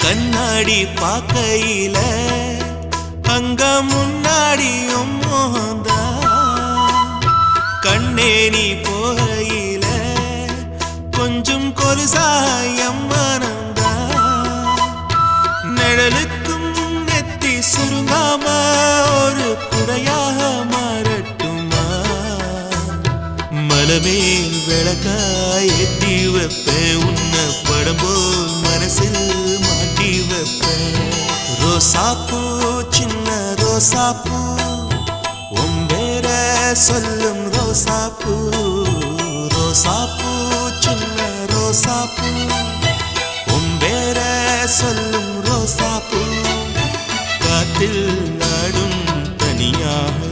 கண்ணாடி பார்க்கையில அங்க முன்னாடியும் மோகந்தா கண்ணே நீ போகையில கொஞ்சம் கொலுசாயம் மனந்தா நிழலுக்கும் நெத்தி சுருங்காம ஒரு குறையாக மாறட்டுமா மலமேல் விளக்காய் ஏத்தி வைப்பேன் உன்னை படம் போல் மனசில் மாட்டி வைப்பேன் ரோசாப்பூ சின்ன ரோசாப்பூ உன் பேர சொல்லும் ரோசாப்பூ ரோசாப்பூ சின்ன ரோசாப்பூ உன் பேர சொல்லும் ரோசாப்பூ காத்தில் ஆடும் தனியாக